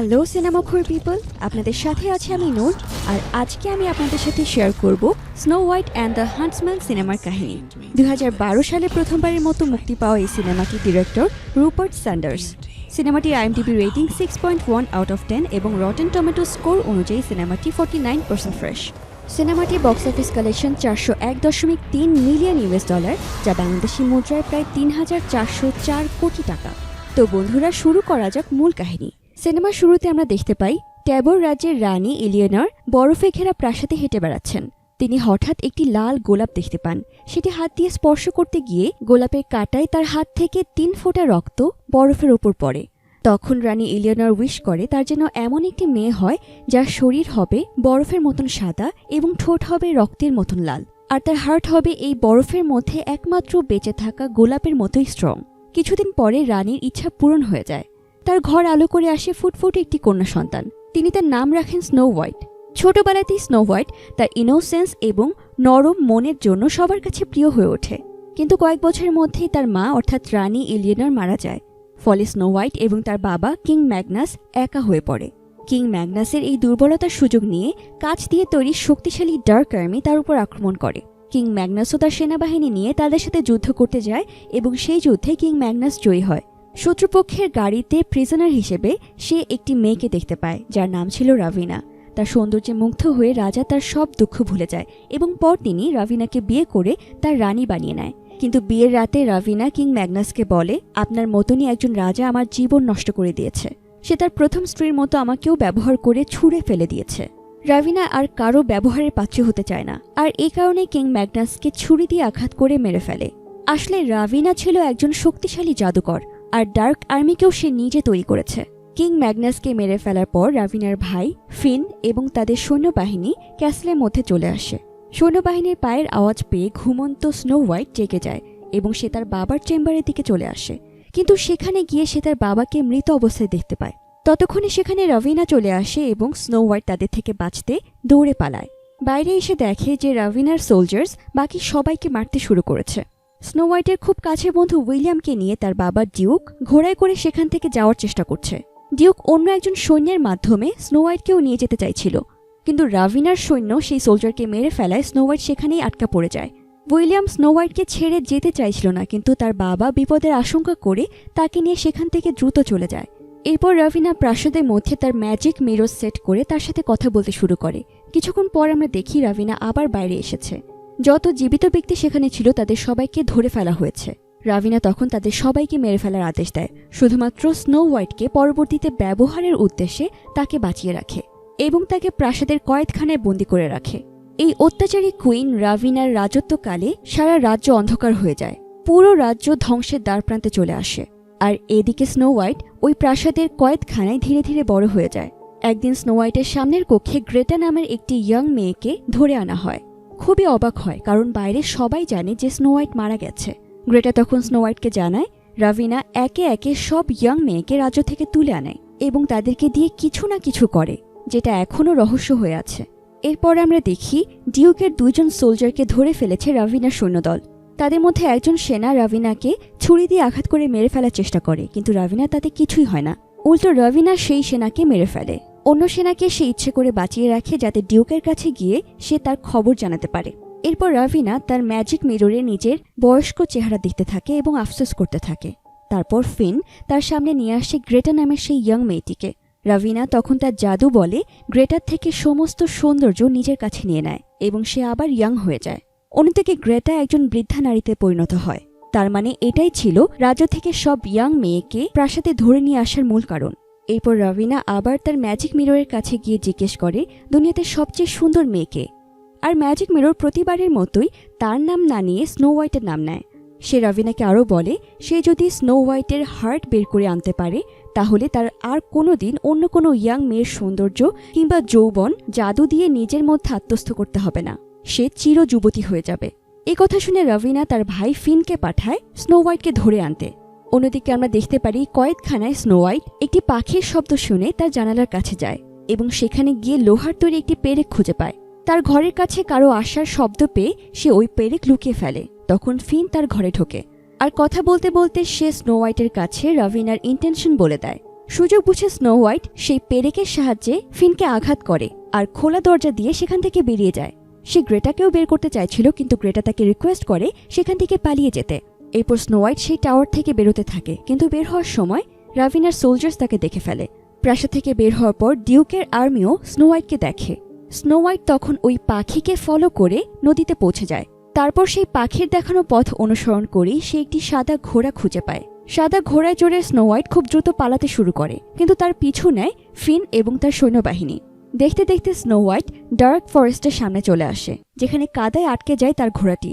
Hello সিনেমাখোর people, আপনাদের সাথে আছি আমি নূর। আর আজকে আমি আপনাদের সাথে শেয়ার করব স্নো হোয়াইট অ্যান্ড দ্য হান্টসম্যান সিনেমার কাহিনী। 2012 সালে প্রথমবারের মতো মুক্তি পাওয়া এই সিনেমাটির ডিরেক্টর রুপার্ট স্যান্ডার্স। সিনেমাটির IMDb রেটিং 6.1 আউট অফ 10 এবং রটেন টমেটো স্কোর অনুযায়ী সিনেমাটি 49% ফ্রেশ। সিনেমাটির বক্স অফিস কালেকশন $401.3 মিলিয়ন, যা বাংলাদেশি মুদ্রায় প্রায় 3,404 কোটি টাকা। তো বন্ধুরা, শুরু করা যাক মূল কাহিনী। সিনেমার শুরুতে আমরা দেখতে পাই ট্যাবর রাজ্যের রানী এলিয়েনর বরফে ঘেরা প্রাসাদে হেঁটে বেড়াচ্ছেন। তিনি হঠাৎ একটি লাল গোলাপ দেখতে পান। সেটি হাত দিয়ে স্পর্শ করতে গিয়ে গোলাপের কাঁটায় তার হাত থেকে 3 ফোঁটা রক্ত বরফের ওপর পড়ে। তখন রানী এলিয়েনর উইশ করে তার যেন এমন একটি মেয়ে হয় যার শরীর হবে বরফের মতন সাদা এবং ঠোঁট হবে রক্তের মতন লাল, আর তার হার্ট হবে এই বরফের মধ্যে একমাত্র বেঁচে থাকা গোলাপের মতোই স্ট্রং। কিছুদিন পরে রানীর ইচ্ছা পূরণ হয়ে যায়। তার ঘর আলো করে আসে ফুটফুটে একটি কন্যা সন্তান। তিনি তার নাম রাখেন স্নো হোয়াইট। ছোটবেলাতেই স্নো হোয়াইট তার ইনোসেন্স এবং নরম মনের জন্য সবার কাছে প্রিয় হয়ে ওঠে। কিন্তু কয়েক বছরের মধ্যেই তার মা অর্থাৎ রানী এলিয়েনর মারা যায়। ফলে স্নো হোয়াইট এবং তার বাবা কিং ম্যাগনাস একা হয়ে পড়ে। কিং ম্যাগনাসের এই দুর্বলতার সুযোগ নিয়ে কাঁচ দিয়ে তৈরি শক্তিশালী ডার্ক আর্মি তার উপর আক্রমণ করে। কিং ম্যাগনাসও তার সেনাবাহিনী নিয়ে তাদের সাথে যুদ্ধ করতে যায় এবং সেই যুদ্ধে কিং ম্যাগনাস জয়ী হয়। শত্রুপক্ষের গাড়িতে প্রিজনার হিসেবে সে একটি মেয়েকে দেখতে পায় যার নাম ছিল রাভিনা। তার সৌন্দর্যে মুগ্ধ হয়ে রাজা তার সব দুঃখ ভুলে যায় এবং পরদিনই রাভিনাকে বিয়ে করে তার রানী বানিয়ে নেয়। কিন্তু বিয়ের রাতে রাভিনা কিং ম্যাগনাসকে বলে, আপনার মতনই একজন রাজা আমার জীবন নষ্ট করে দিয়েছে। সে তার প্রথম স্ত্রীর মতো আমাকেও ব্যবহার করে ছুঁড়ে ফেলে দিয়েছে। রাভিনা আর কারো ব্যবহারের পাত্র হতে চায় না, আর এই কারণে কিং ম্যাগনাসকে ছুরি দিয়ে আঘাত করে মেরে ফেলে। আসলে রাভিনা ছিল একজন শক্তিশালী জাদুকর, আর ডার্ক আর্মিকেও সে নিজে তৈরি করেছে। কিং ম্যাগনাসকে মেরে ফেলার পর রাভিনার ভাই ফিন এবং তাদের সৈন্যবাহিনী ক্যাসলের মধ্যে চলে আসে। সৈন্যবাহিনীর পায়ের আওয়াজ পেয়ে ঘুমন্ত স্নো হোয়াইট জেগে যায় এবং সে তার বাবার চেম্বারের দিকে চলে আসে। কিন্তু সেখানে গিয়ে সে তার বাবাকে মৃত অবস্থায় দেখতে পায়। ততক্ষণে সেখানে রাভিনা চলে আসে এবং স্নো হোয়াইট তাদের থেকে বাঁচতে দৌড়ে পালায়। বাইরে এসে দেখে যে রাভিনার সোলজার্স বাকি সবাইকে মারতে শুরু করেছে। স্নো হোয়াইটের খুব কাছের বন্ধু উইলিয়ামকে নিয়ে তার বাবা ডিউক ঘোড়ায় করে সেখান থেকে যাওয়ার চেষ্টা করছে। ডিউক অন্য একজন সৈন্যের মাধ্যমে স্নো হোয়াইটকেও নিয়ে যেতে চাইছিল, কিন্তু রাভিনার সৈন্য সেই সোলজারকে মেরে ফেলায় স্নো হোয়াইট সেখানেই আটকা পড়ে যায়। উইলিয়াম স্নো হোয়াইটকে ছেড়ে যেতে চাইছিল না, কিন্তু তার বাবা বিপদের আশঙ্কা করে তাকে নিয়ে সেখান থেকে দ্রুত চলে যায়। এরপর রাভিনা প্রাসাদের মধ্যে তার ম্যাজিক মিরর সেট করে তার সাথে কথা বলতে শুরু করে। কিছুক্ষণ পর আমরা দেখি রাভিনা আবার বাইরে এসেছে। যত জীবিত ব্যক্তি সেখানে ছিল তাদের সবাইকে ধরে ফেলা হয়েছে। রাভিনা তখন তাদের সবাইকে মেরে ফেলার আদেশ দেয়, শুধুমাত্র স্নো হোয়াইটকে পরবর্তীতে ব্যবহারের উদ্দেশ্যে তাকে বাঁচিয়ে রাখে এবং তাকে প্রাসাদের কয়েদখানায় বন্দী করে রাখে। এই অত্যাচারী কুইন রাভিনার রাজত্বকালে সারা রাজ্য অন্ধকার হয়ে যায়। পুরো রাজ্য ধ্বংসের দ্বারপ্রান্তে চলে আসে। আর এদিকে স্নো হোয়াইট ওই প্রাসাদের কয়েদখানায় ধীরে ধীরে বড় হয়ে যায়। একদিন স্নো হোয়াইটের সামনের কক্ষে গ্রেটা নামের একটি ইয়ং মেয়েকে ধরে আনা হয়। খুবই অবাক হয়, কারণ বাইরে সবাই জানে যে স্নো হোয়াইট মারা গেছে। গ্রেটা তখন স্নো হোয়াইটকে জানায় রাভিনা একে একে সব ইয়ং মেয়েকে রাজ্য থেকে তুলে আনে এবং তাদেরকে দিয়ে কিছু না কিছু করে, যেটা এখনও রহস্য হয়ে আছে। এরপর আমরা দেখি ডিউকের 2 জন সোলজারকে ধরে ফেলেছে রাভিনার সৈন্যদল। তাদের মধ্যে একজন সেনা রাভিনাকে ছুরি দিয়ে আঘাত করে মেরে ফেলার চেষ্টা করে, কিন্তু রাভিনা তাতে কিছুই হয় না। উল্টো রাভিনা সেই সেনাকে মেরে ফেলে। অন্য সেনাকে সে ইচ্ছে করে বাঁচিয়ে রাখে যাতে ডিউকের কাছে গিয়ে সে তার খবর জানাতে পারে। এরপর রাভিনা তার ম্যাজিক মিররে নিজের বয়স্ক চেহারা দেখতে থাকে এবং আফসোস করতে থাকে। তারপর ফিন তার সামনে নিয়ে আসে গ্রেটা নামের সেই ইয়ং মেয়েটিকে। রাভিনা তখন তার জাদু বলে গ্রেটার থেকে সমস্ত সৌন্দর্য নিজের কাছে নিয়ে নেয় এবং সে আবার ইয়ং হয়ে যায়। অন্যদিকে গ্রেটা একজন বৃদ্ধা নারীতে পরিণত হয়। তার মানে এটাই ছিল রাজ্য থেকে সব ইয়ং মেয়েকে প্রাসাদে ধরে নিয়ে আসার মূল কারণ। এরপর রাভিনা আবার তার ম্যাজিক মিররের কাছে গিয়ে জিজ্ঞেস করে দুনিয়াতে সবচেয়ে সুন্দর মেয়েকে। আর ম্যাজিক মিরর প্রতিবারের মতোই তার নাম না নিয়ে স্নো হোয়াইটের নাম নেয়। সে রাভিনাকে আরও বলে সে যদি স্নো হোয়াইটের হার্ট বের করে আনতে পারে তাহলে তার আর কোনোদিন অন্য কোনো ইয়াং মেয়ের সৌন্দর্য কিংবা যৌবন জাদু দিয়ে নিজের মধ্যে আত্মস্থ করতে হবে না। সে চির যুবতী হয়ে যাবে। এ কথা শুনে রাভিনা তার ভাই ফিনকে পাঠায় স্নো হোয়াইটকে ধরে আনতে। অন্যদিকে আমরা দেখতে পারি কয়েদখানায় স্নো হোয়াইট একটি পাখির শব্দ শুনে তার জানালার কাছে যায় এবং সেখানে গিয়ে লোহার তৈরি একটি পেরেক খুঁজে পায়। তার ঘরের কাছে কারো আসার শব্দ পেয়ে সে ওই পেরেক লুকিয়ে ফেলে। তখন ফিন তার ঘরে ঢোকে আর কথা বলতে বলতে সে স্নো হোয়াইটের কাছে রাভিনার ইন্টেনশন বলে দেয়। সুযোগ বুঝে স্নো হোয়াইট সেই পেরেকের সাহায্যে ফিনকে আঘাত করে আর খোলা দরজা দিয়ে সেখান থেকে বেরিয়ে যায়। সে গ্রেটাকেও বের করতে চাইছিল, কিন্তু গ্রেটা তাকে রিকোয়েস্ট করে সেখান থেকে পালিয়ে যেতে। এরপর স্নো হোয়াইট সেই টাওয়ার থেকে বেরোতে থাকে, কিন্তু বের হওয়ার সময় রাভিনার সোলজার্স তাকে দেখে ফেলে। প্রাসাদ থেকে বের হওয়ার পর ডিউকের আর্মিও স্নো হোয়াইটকে দেখে। স্নো হোয়াইট তখন ওই পাখিকে ফলো করে নদীতে পৌঁছে যায়। তারপর সেই পাখির দেখানো পথ অনুসরণ করেই সে একটি সাদা ঘোড়া খুঁজে পায়। সাদা ঘোড়ায় চড়ে স্নো হোয়াইট খুব দ্রুত পালাতে শুরু করে, কিন্তু তার পিছু নেয় ফিন এবং তার সৈন্যবাহিনী। দেখতে দেখতে স্নো হোয়াইট ডার্ক ফরেস্টের সামনে চলে আসে, যেখানে কাদায় আটকে যায় তার ঘোড়াটি।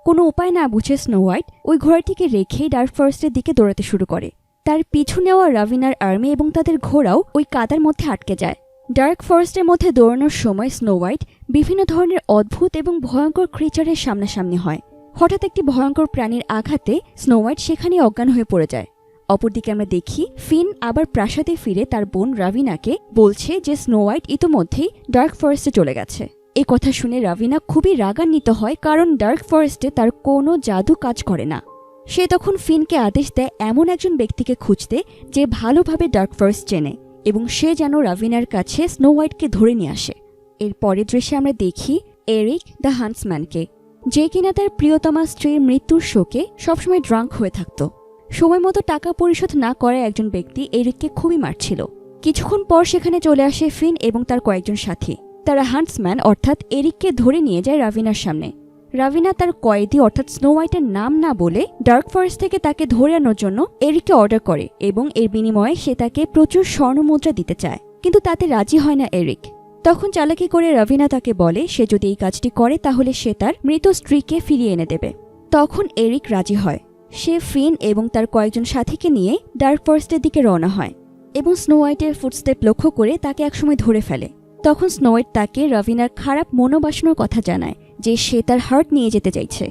কোনো উপায় না বুঝে স্নো হোয়াইট ওই ঘোড়াটিকে রেখেই ডার্ক ফরেস্টের দিকে দৌড়াতে শুরু করে। তার পিছু নেওয়া রাভিনার আর্মি এবং তাদের ঘোড়াও ওই কাদার মধ্যে আটকে যায়। ডার্ক ফরেস্টের মধ্যে দৌড়ানোর সময় স্নো হোয়াইট বিভিন্ন ধরনের অদ্ভুত এবং ভয়ঙ্কর ক্রিচারের সামনাসামনি হয়। হঠাৎ একটি ভয়ঙ্কর প্রাণীর আঘাতে স্নো হোয়াইট সেখানে অজ্ঞান হয়ে পড়ে যায়। অপরদিকে আমরা দেখি ফিন আবার প্রাসাদে ফিরে তার বোন রাভিনাকে বলছে যে স্নো হোয়াইট ইতোমধ্যেই ডার্ক ফরেস্টে চলে গেছে। এই কথা শুনে রাভিনা খুবই রাগান্বিত হয়, কারণ ডার্ক ফরেস্টে তার কোনো জাদু কাজ করে না। সে তখন ফিনকে আদেশ দেয় এমন একজন ব্যক্তিকে খুঁজতে যে ভালোভাবে ডার্ক ফরেস্ট চেনে, এবং সে যেন রাভিনার কাছে স্নো হোয়াইটকে ধরে নিয়ে আসে। এর পরের দৃশ্যে আমরা দেখি এরিক দ্য হান্টসম্যানকে, যে কিনা তার প্রিয়তমা স্ত্রীর মৃত্যুর শোকে সবসময় ড্রাঙ্ক হয়ে থাকত। সময় মতো টাকা পরিশোধ না করায় একজন ব্যক্তি এরিককে খুবই মারছিল। কিছুক্ষণ পর সেখানে চলে আসে ফিন এবং তার কয়েকজন সাথী। তারা হান্টসম্যান অর্থাৎ এরিককে ধরে নিয়ে যায় রাভিনার সামনে। রাভিনা তার কয়েদি অর্থাৎ স্নো হোয়াইটের নাম না বলে ডার্ক ফরেস্ট থেকে তাকে ধরে আনার জন্য এরিককে অর্ডার করে, এবং এর বিনিময়ে সে তাকে প্রচুর স্বর্ণমুদ্রা দিতে চায়, কিন্তু তাতে রাজি হয় না এরিক। তখন চালাকি করে রাভিনা তাকে বলে সে যদি এই কাজটি করে তাহলে সে তার মৃত স্ত্রীকে ফিরিয়ে এনে দেবে। তখন এরিক রাজি হয়। সে ফিন এবং তার কয়েকজন সাথীকে নিয়ে ডার্ক ফরেস্টের দিকে রওনা হয় এবং স্নো হোয়াইটের ফুটস্টেপ লক্ষ্য করে তাকে একসময় ধরে ফেলে। তখন স্নো হোয়াইট তাকে রাভিনার খারাপ মনোবাসনার কথা জানায় যে সে তার হার্ট নিয়ে যেতে চাইছে।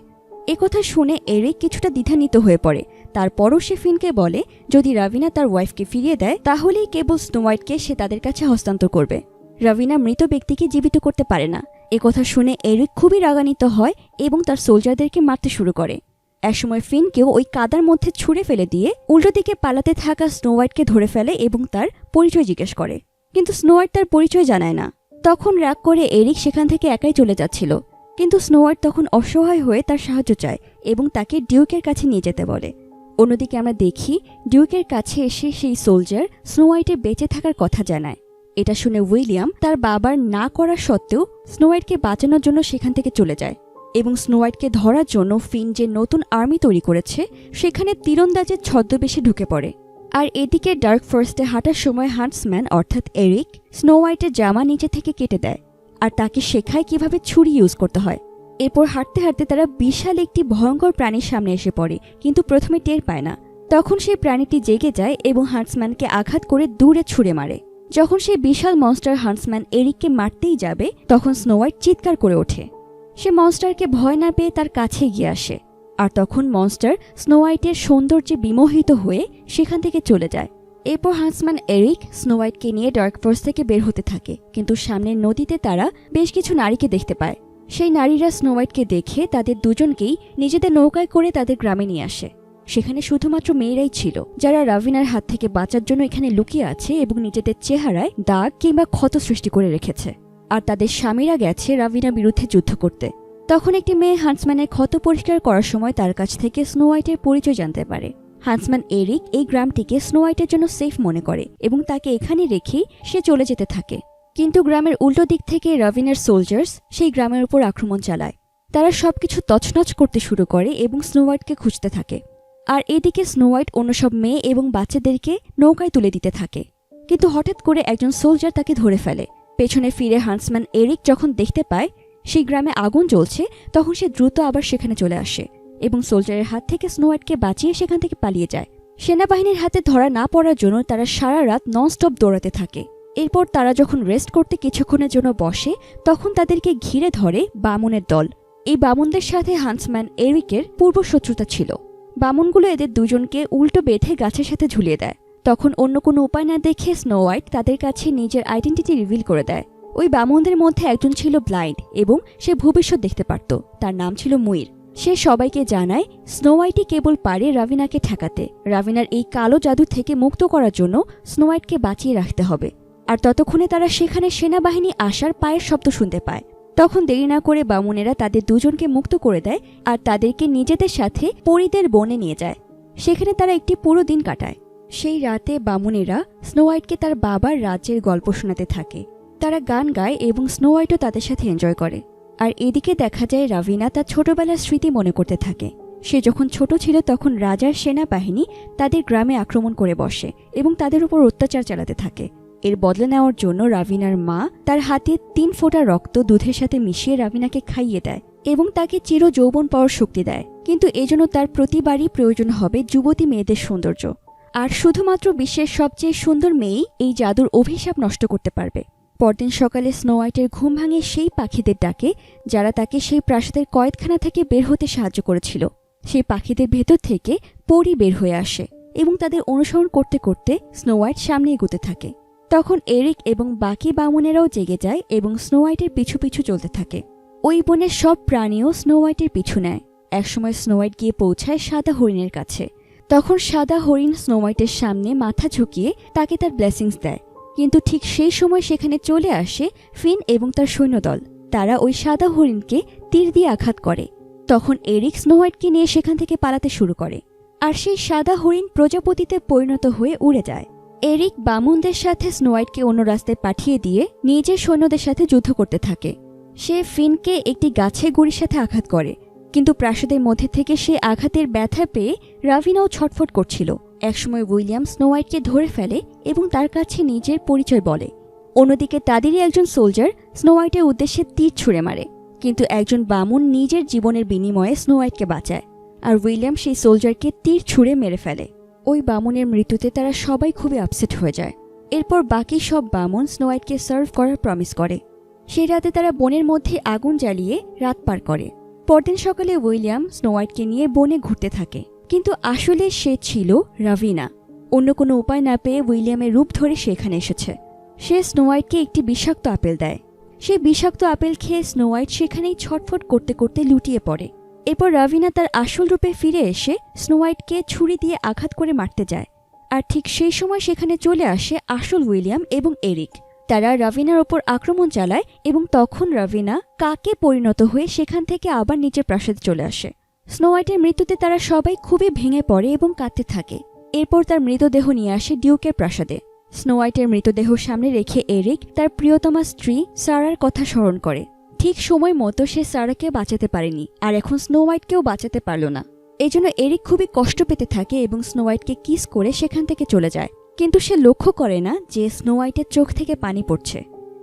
একথা শুনে এরিক কিছুটা দ্বিধান্বিত হয়ে পড়ে। তারপরও সে ফিনকে বলে যদি রাভিনা তার ওয়াইফকে ফিরিয়ে দেয় তাহলেই কেবল স্নো হোয়াইটকে সে তাদের কাছে হস্তান্তর করবে। রাভিনা মৃত ব্যক্তিকে জীবিত করতে পারে না। একথা শুনে এরিক খুবই রাগান্বিত হয় এবং তার সোলজারদেরকে মারতে শুরু করে। একসময় ফিনকেও ওই কাদার মধ্যে ছুঁড়ে ফেলে দিয়ে উল্টো দিকে পালাতে থাকা স্নো হোয়াইটকে ধরে ফেলে এবং তার পরিচয় জিজ্ঞেস করে, কিন্তু স্নো হোয়াইট তার পরিচয় জানায় না। তখন রাগ করে এরিক সেখান থেকে একাই চলে যাচ্ছিল, কিন্তু স্নো হোয়াইট তখন অসহায় হয়ে তার সাহায্য চায় এবং তাকে ডিউকের কাছে নিয়ে যেতে বলে। অন্যদিকে আমরা দেখি ডিউকের কাছে এসে সেই সোলজার স্নো হোয়াইটের বেঁচে থাকার কথা জানায়। এটা শুনে উইলিয়াম তার বাবার না করা সত্ত্বেও স্নো হোয়াইটকে বাঁচানোর জন্য সেখান থেকে চলে যায়, এবং স্নো হোয়াইটকে ধরার জন্য ফিন যে নতুন আর্মি তৈরি করেছে সেখানে তীরন্দাজের ছদ্মবেশে ঢুকে পড়ে। আর এদিকে ডার্ক ফরেস্টে হাঁটার সময় হান্টসম্যান অর্থাৎ এরিক স্নো হোয়াইটের জামা নিচে থেকে কেটে দেয় আর তাকে শেখায় কিভাবে ছুরি ইউজ করতে হয়। এরপর হাঁটতে হাঁটতে তারা বিশাল একটি ভয়ঙ্কর প্রাণীর সামনে এসে পড়ে, কিন্তু প্রথমে টের পায় না। তখন সেই প্রাণীটি জেগে যায় এবং হান্টসম্যানকে আঘাত করে দূরে ছুঁড়ে মারে। যখন সেই বিশাল মনস্টার হান্টসম্যান এরিককে মারতেই যাবে তখন স্নো হোয়াইট চিৎকার করে ওঠে। সে মনস্টারকে ভয় না পেয়ে তার কাছে গিয়ে আসে, আর তখন মনস্টার স্নো হোয়াইটের সৌন্দর্যে বিমোহিত হয়ে সেখান থেকে চলে যায়। এরপর হান্টসম্যান এরিক স্নো হোয়াইটকে নিয়ে ডার্ক ফরেস্ট থেকে বের হতে থাকে, কিন্তু সামনের নদীতে তারা বেশ কিছু নারীকে দেখতে পায়। সেই নারীরা স্নো হোয়াইটকে দেখে তাদের দুজনকেই নিজেদের নৌকায় করে তাদের গ্রামে নিয়ে আসে। সেখানে শুধুমাত্র মেয়েরাই ছিল যারা রাভিনার হাত থেকে বাঁচার জন্য এখানে লুকিয়ে আছে এবং নিজেদের চেহারায় দাগ কিংবা ক্ষত সৃষ্টি করে রেখেছে, আর তাদের স্বামীরা গেছে রাভিনার বিরুদ্ধে যুদ্ধ করতে। তখন একটি মেয়ে হান্টসম্যানের ক্ষত পরিষ্কার করার সময় তার কাছ থেকে স্নো হোয়াইটের পরিচয় জানতে পারে। হান্টসম্যান এরিক এই গ্রামটিকে স্নো হোয়াইটের জন্য সেফ মনে করে এবং তাকে এখানে রেখেই সে চলে যেতে থাকে। কিন্তু গ্রামের উল্টো দিক থেকে রাভিনার সোলজার্স সেই গ্রামের উপর আক্রমণ চালায়। তারা সবকিছু তছনছ করতে শুরু করে এবং স্নো হোয়াইটকে খুঁজতে থাকে। আর এদিকে স্নো হোয়াইট অন্য সব মেয়ে এবং বাচ্চাদেরকে নৌকায় তুলে দিতে থাকে, কিন্তু হঠাৎ করে একজন সোলজার তাকে ধরে ফেলে। পেছনে ফিরে হান্টসম্যান এরিক যখন দেখতে পায় সেই গ্রামে আগুন জ্বলছে তখন সে দ্রুত আবার সেখানে চলে আসে এবং সোলজারের হাত থেকে স্নো হোয়াইটকে বাঁচিয়ে সেখান থেকে পালিয়ে যায়। সেনাবাহিনীর হাতে ধরা না পড়ার জন্য তারা সারা রাত ননস্টপ দৌড়াতে থাকে। এরপর তারা যখন রেস্ট করতে কিছুক্ষণের জন্য বসে তখন তাদেরকে ঘিরে ধরে বামুনের দল। এই বামুনদের সাথে হান্টসম্যান এরিকের পূর্ব শত্রুতা ছিল। বামুনগুলো এদের দুজনকে উল্টো বেঁধে গাছের সাথে ঝুলিয়ে দেয়। তখন অন্য কোনো উপায় না দেখে স্নো হোয়াইট তাদের কাছে নিজের আইডেন্টিটি রিভিল করে দেয়। ওই বামুনদের মধ্যে একজন ছিল ব্লাইন্ড এবং সে ভবিষ্যৎ দেখতে পারত। তার নাম ছিল মুইর। সে সবাইকে জানায় স্নো হোয়াইটই কেবল পারে রাভিনাকে ঠেকাতে। রাভিনার এই কালো জাদু থেকে মুক্ত করার জন্য স্নো হোয়াইটকে বাঁচিয়ে রাখতে হবে। আর ততক্ষণে তারা সেখানে সেনাবাহিনী আসার পায়ের শব্দ শুনতে পায়। তখন দেরি না করে বামুনেরা তাদের দুজনকে মুক্ত করে দেয় আর তাদেরকে নিজেদের সাথে পরীদের বনে নিয়ে যায়। সেখানে তারা একটি পুরো দিন কাটায়। সেই রাতে বামুনেরা স্নো হোয়াইটকে তার বাবার রাজ্যের গল্প শোনাতে থাকে। তারা গান গায় এবং স্নো হোয়াইটও তাদের সাথে এনজয় করে। আর এদিকে দেখা যায় রাভিনা তার ছোটবেলার স্মৃতি মনে করতে থাকে। সে যখন ছোট ছিল তখন রাজার সেনাবাহিনী তাদের গ্রামে আক্রমণ করে বসে এবং তাদের উপর অত্যাচার চালাতে থাকে। এর বদলা নেওয়ার জন্য রাভিনার মা তার হাতে 3 ফোঁটা রক্ত দুধের সাথে মিশিয়ে রাভিনাকে খাইয়ে দেয় এবং তাকে চির যৌবন পাওয়ার শক্তি দেয়। কিন্তু এজন্য তার প্রতিবারই প্রয়োজন হবে যুবতী মেয়েদের সৌন্দর্য। আর শুধুমাত্র বিশ্বের সবচেয়ে সুন্দর মেয়েই এই জাদুর অভিশাপ নষ্ট করতে পারবে। পরদিন সকালে স্নো হোয়াইটের ঘুম ভাঙে সেই পাখিদের ডাকে যারা তাকে সেই প্রাসাদের কয়েদখানা থেকে বের হতে সাহায্য করেছিল। সেই পাখিদের ভেতর থেকে পরী বের হয়ে আসে এবং তাদের অনুসরণ করতে করতে স্নো হোয়াইট সামনে এগোতে থাকে। তখন এরিক এবং বাকি বামুনেরাও জেগে যায় এবং স্নো হোয়াইটের পিছু পিছু চলতে থাকে। ওই বনের সব প্রাণীও স্নো হোয়াইটের পিছু নেয়। একসময় স্নো হোয়াইট গিয়ে পৌঁছায় সাদা হরিণের কাছে। তখন সাদা হরিণ স্নো হোয়াইটের সামনে মাথা ঝুঁকিয়ে তাকে তার ব্লেসিংস দেয়। কিন্তু ঠিক সেই সময় সেখানে চলে আসে ফিন এবং তার সৈন্যদল। তারা ওই সাদা হরিণকে তীর দিয়ে আঘাত করে। তখন এরিক স্নো হোয়াইটকে নিয়ে সেখান থেকে পালাতে শুরু করে। আর সেই সাদা হরিণ প্রজাপতিতে পরিণত হয়ে উড়ে যায়। এরিক বামুনদের সাথে স্নো হোয়াইটকে অন্য রাস্তায় পাঠিয়ে দিয়ে নিজের সৈন্যদের সাথে যুদ্ধ করতে থাকে। সে ফিনকে একটি গাছে গুড়ির সাথে আঘাত করে, কিন্তু প্রাসাদের মধ্যে থেকে সে আঘাতের ব্যথা পেয়ে রাভিনাও ছটফট করছিল। একসময় উইলিয়াম স্নো হোয়াইটকে ধরে ফেলে এবং তার কাছে নিজের পরিচয় বলে। অন্যদিকে তাদেরই একজন সোলজার স্নো হোয়াইটের উদ্দেশ্যে তীর ছুঁড়ে মারে, কিন্তু একজন বামুন নিজের জীবনের বিনিময়ে স্নো হোয়াইটকে বাঁচায় আর উইলিয়াম সেই সোলজারকে তীর ছুঁড়ে মেরে ফেলে। ওই বামুনের মৃত্যুতে তারা সবাই খুবই আপসেট হয়ে যায়। এরপর বাকি সব বামুন স্নো হোয়াইটকে সার্ভ করার প্রমিস করে। সেই রাতে তারা বনের মধ্যে আগুন জ্বালিয়ে রাত পার করে। পরদিন সকালে উইলিয়াম স্নো হোয়াইটকে নিয়ে বনে ঘুরতে থাকে, কিন্তু আসলে সে ছিল রাভিনা। অন্য কোনো উপায় না পেয়ে উইলিয়ামের রূপ ধরে সেখানে এসেছে। সে স্নো হোয়াইটকে একটি বিষাক্ত আপেল দেয়। সেই বিষাক্ত আপেল খেয়ে স্নো হোয়াইট সেখানেই ছটফট করতে করতে লুটিয়ে পড়ে। এরপর রাভিনা তার আসল রূপে ফিরে এসে স্নো হোয়াইটকে ছুরি দিয়ে আঘাত করে মারতে যায়। আর ঠিক সেই সময় সেখানে চলে আসে আসল উইলিয়াম এবং এরিক। তারা রাভিনার ওপর আক্রমণ চালায় এবং তখন রাভিনা কাকে পরিণত হয়ে সেখান থেকে আবার নিচের প্রাসাদে চলে আসে। স্নো হোয়াইটের মৃত্যুতে তারা সবাই খুবই ভেঙে পড়ে এবং কাঁদতে থাকে। এরপর তার মৃতদেহ নিয়ে আসে ডিউকের প্রাসাদে। স্নো হোয়াইটের মৃতদেহ সামনে রেখে এরিক তার প্রিয়তমা স্ত্রী সারার কথা স্মরণ করে। ঠিক সময় মতো সে সারাকে বাঁচাতে পারেনি, আর এখন স্নো হোয়াইটকেও বাঁচাতে পারল না। এজন্য এরিক খুবই কষ্ট পেতে থাকে এবং স্নো হোয়াইটকে কিস করে সেখান থেকে চলে যায়। কিন্তু সে লক্ষ্য করে না যে স্নো হোয়াইটের চোখ থেকে পানি পড়ছে।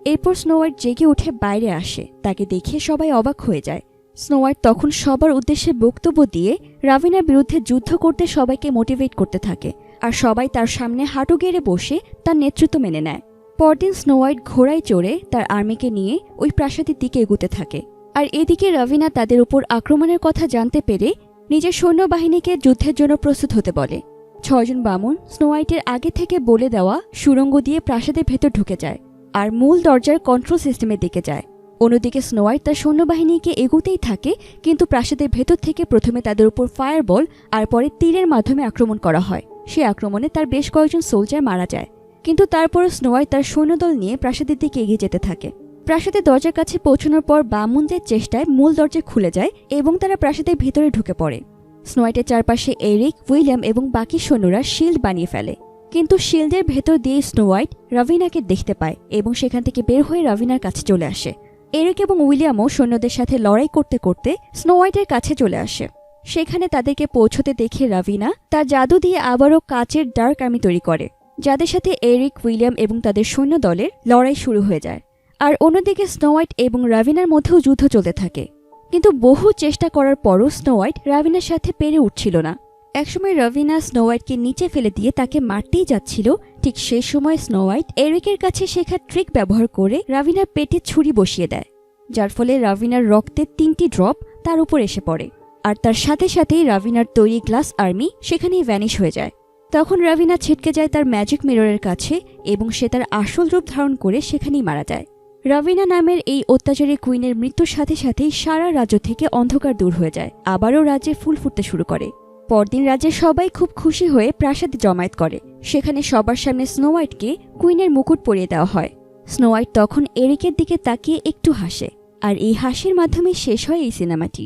এরপর স্নো হোয়াইট জেগে উঠে বাইরে আসে। তাকে দেখে সবাই অবাক হয়ে যায়। স্নো হোয়াইট তখন সবার উদ্দেশ্যে বক্তব্য দিয়ে রাভিনার বিরুদ্ধে যুদ্ধ করতে সবাইকে মোটিভেট করতে থাকে, আর সবাই তার সামনে হাঁটু গেড়ে বসে তার নেতৃত্ব মেনে নেয়। পরদিন স্নো হোয়াইট ঘোড়ায় চড়ে তার আর্মিকে নিয়ে ওই প্রাসাদের দিকে এগুতে থাকে। আর এদিকে রাভিনা তাদের উপর আক্রমণের কথা জানতে পেরে নিজের সৈন্যবাহিনীকে যুদ্ধের জন্য প্রস্তুত হতে বলে। 6 জন বামুন স্নো হোয়াইটের আগে থেকে বলে দেওয়া সুড়ঙ্গ দিয়ে প্রাসাদের ভেতর ঢুকে যায় আর মূল দরজার কন্ট্রোল সিস্টেমের দিকে যায়। অন্যদিকে স্নো হোয়াইট তার সৈন্যবাহিনীকে এগোতেই থাকে, কিন্তু প্রাসাদের ভেতর থেকে প্রথমে তাদের উপর ফায়ার বল আর পরে তীরের মাধ্যমে আক্রমণ করা হয়। সে আক্রমণে তার বেশ কয়েকজন সোলজার মারা যায়, কিন্তু তারপরও স্নো হোয়াইট তার সৈন্যদল নিয়ে প্রাসাদের দিকে এগিয়ে যেতে থাকে। প্রাসাদের দরজার কাছে পৌঁছানোর পর বামুনদের চেষ্টায় মূল দরজা খুলে যায় এবং তারা প্রাসাদের ভিতরে ঢুকে পড়ে। স্নো হোয়াইটের চারপাশে এরিক, উইলিয়াম এবং বাকি সৈন্যরা শিল্ড বানিয়ে ফেলে, কিন্তু শিল্ডের ভেতর দিয়ে স্নো হোয়াইট রাভিনাকে দেখতে পায় এবং সেখান থেকে বের হয়ে রাভিনার কাছে চলে আসে। এরিক এবং উইলিয়ামও সৈন্যদের সাথে লড়াই করতে করতে স্নো হোয়াইটের কাছে চলে আসে। সেখানে তাদেরকে পৌঁছতে দেখে রাভিনা তার জাদু দিয়ে আবারও কাচের ডার্ক আর্মি তৈরি করে, যাদের সাথে এরিক, উইলিয়াম এবং তাদের সৈন্য দলের লড়াই শুরু হয়ে যায়। আর অন্যদিকে স্নো হোয়াইট এবং রাভিনার মধ্যেও যুদ্ধ চলতে থাকে, কিন্তু বহু চেষ্টা করার পরও স্নো হোয়াইট রাভিনার সাথে পেরে উঠছিল না। একসময় রাভিনা স্নো হোয়াইটকে নিচে ফেলে দিয়ে তাকে মারতেই যাচ্ছিল। ঠিক সেই সময় স্নো হোয়াইট এরিকের কাছে শেখা ট্রিক ব্যবহার করে রাভিনার পেটে ছুরি বসিয়ে দেয়, যার ফলে রাভিনার রক্তের 3টি ড্রপ তার উপর এসে পড়ে। আর তার সাথে সাথেই রাভিনার তৈরি গ্লাস আর্মি সেখানেই ভ্যানিশ হয়ে যায়। তখন রাভিনা ছিটকে যায় তার ম্যাজিক মিররের কাছে এবং সে তার আসল রূপ ধারণ করে সেখানেই মারা যায়। রাভিনা নামের এই অত্যাচারী কুইনের মৃত্যুর সাথে সাথেই সারা রাজ্য থেকে অন্ধকার দূর হয়ে যায়। আবারও রাজ্যে ফুল ফুটতে শুরু করে। পরদিন রাজ্যের সবাই খুব খুশি হয়ে প্রাসাদে জমায়েত করে। সেখানে সবার সামনে স্নো হোয়াইটকে কুইনের মুকুট পরিয়ে দেওয়া হয়। স্নো হোয়াইট তখন এরিকের দিকে তাকিয়ে একটু হাসে, আর এই হাসির মাধ্যমে শেষ হয় এই সিনেমাটি।